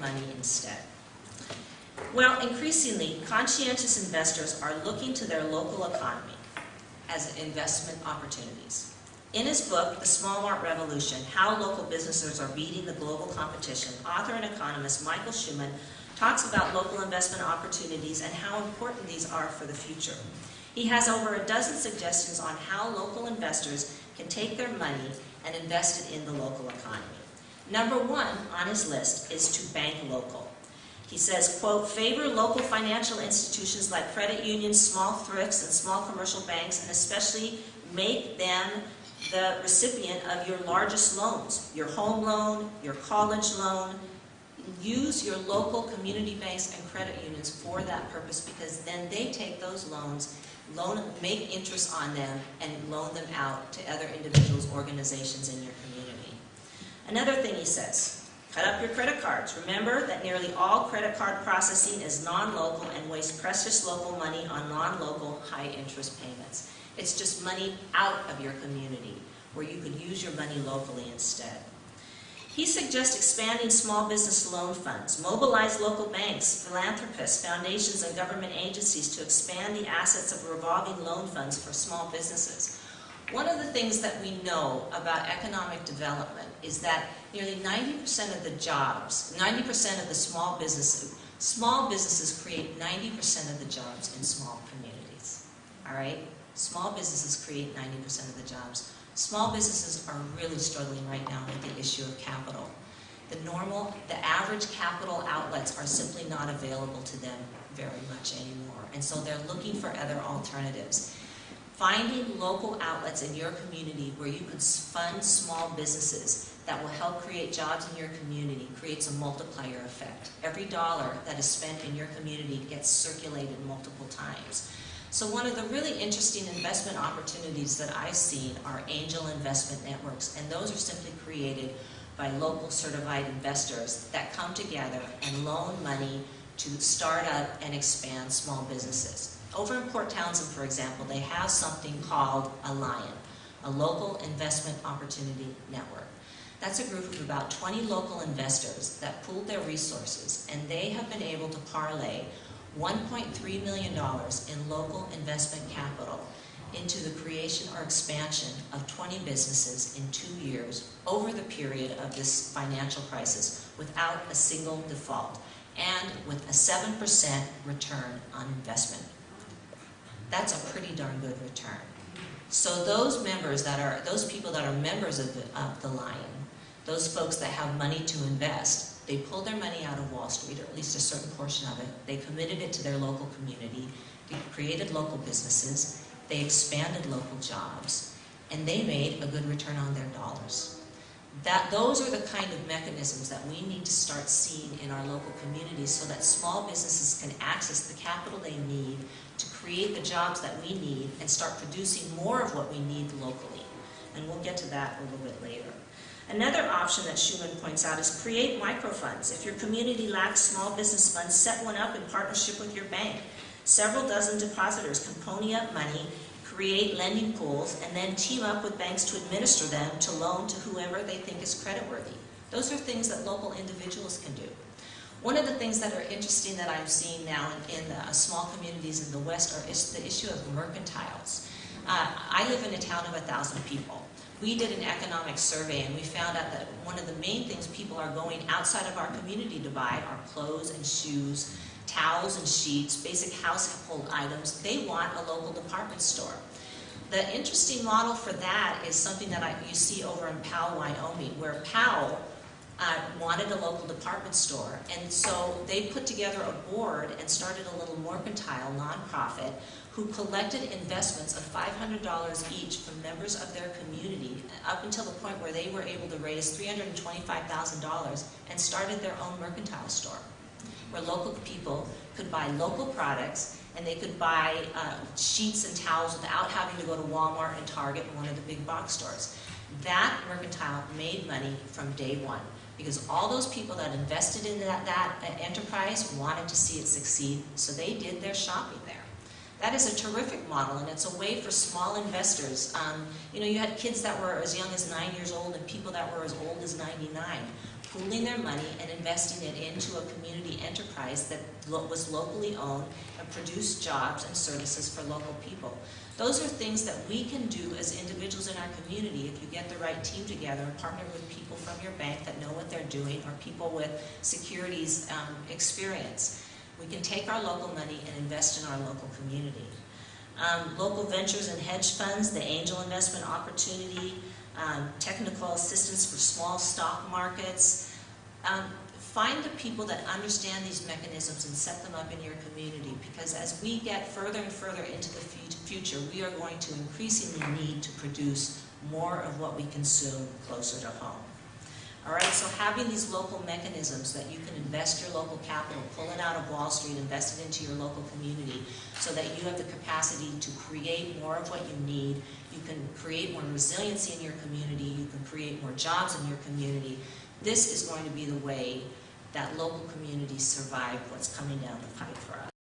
money instead. Well, increasingly, conscientious investors are looking to their local economy as investment opportunities. In his book, The Small Mart Revolution, How Local Businesses Are Beating the Global Competition, author and economist Michael Schumann talks about local investment opportunities and how important these are for the future. He has over a dozen suggestions on how local investors can take their money and invest it in the local economy. Number one on his list is to bank local. He says, quote, favor local financial institutions like credit unions, small thrifts, and small commercial banks, and especially make them the recipient of your largest loans, your home loan, your college loan. Use your local community banks and credit unions for that purpose, because then they take those loans, make interest on them, and loan them out to other individuals, organizations in your community. Another thing he says, cut up your credit cards. Remember that nearly all credit card processing is non-local and wastes precious local money on non-local high-interest payments. It's just money out of your community where you could use your money locally instead. He suggests expanding small business loan funds, mobilize local banks, philanthropists, foundations, and government agencies to expand the assets of revolving loan funds for small businesses. One of the things that we know about economic development is that nearly 90% of the jobs, 90% of the small businesses create 90% of the jobs in small communities. All right? Small businesses create 90% of the jobs. Small businesses are really struggling right now with the issue of capital. The average capital outlets are simply not available to them very much anymore, and so they're looking for other alternatives. Finding local outlets in your community where you can fund small businesses that will help create jobs in your community creates a multiplier effect. Every dollar that is spent in your community gets circulated multiple times. So one of the really interesting investment opportunities that I've seen are angel investment networks, and those are simply created by local certified investors that come together and loan money to start up and expand small businesses. Over in Port Townsend, for example, they have something called a LION, a Local Investment Opportunity Network. That's a group of about 20 local investors that pooled their resources, and they have been able to parlay $1.3 million in local investment capital into the creation or expansion of 20 businesses in 2 years over the period of this financial crisis without a single default and with a 7% return on investment. That's a pretty darn good return. So those people that are members of the LION, those folks that have money to invest, they pulled their money out of Wall Street, or at least a certain portion of it. They committed it to their local community. They created local businesses. They expanded local jobs. And they made a good return on their dollars. Those are the kind of mechanisms that we need to start seeing in our local communities so that small businesses can access the capital they need to create the jobs that we need and start producing more of what we need locally. And we'll get to that a little bit later. Another option that Schumann points out is create microfunds. If your community lacks small business funds, set one up in partnership with your bank. Several dozen depositors can pony up money, create lending pools, and then team up with banks to administer them to loan to whoever they think is creditworthy. Those are things that local individuals can do. One of the things that are interesting that I'm seeing now in small communities in the West is the issue of mercantiles. I live in a town of 1,000 people. We did an economic survey and we found out that one of the main things people are going outside of our community to buy are clothes and shoes, towels and sheets, basic household items. They want a local department store. The interesting model for that is something that you see over in Powell, Wyoming, where Powell wanted a local department store, and so they put together a board and started a little mercantile nonprofit who collected investments of $500 each from members of their community up until the point where they were able to raise $325,000 and started their own mercantile store, where local people could buy local products and they could buy sheets and towels without having to go to Walmart and Target and one of the big box stores. That mercantile made money from day one because all those people that invested in that enterprise wanted to see it succeed, so they did their shopping there. That is a terrific model, and it's a way for small investors. You had kids that were as young as 9 years old and people that were as old as 99 pooling their money and investing it into a community enterprise that was locally owned and produced jobs and services for local people. Those are things that we can do as individuals in our community if you get the right team together and partner with people from your bank that know what they're doing, or people with securities experience. We can take our local money and invest in our local community. Local ventures and hedge funds, the angel investment opportunity, technical assistance for small stock markets. Find the people that understand these mechanisms and set them up in your community, because as we get further and further into the future, we are going to increasingly need to produce more of what we consume closer to home. All right, so having these local mechanisms that you can invest your local capital, pull it out of Wall Street, invest it into your local community, so that you have the capacity to create more of what you need. You can create more resiliency in your community. You can create more jobs in your community. This is going to be the way that local communities survive what's coming down the pipe for us.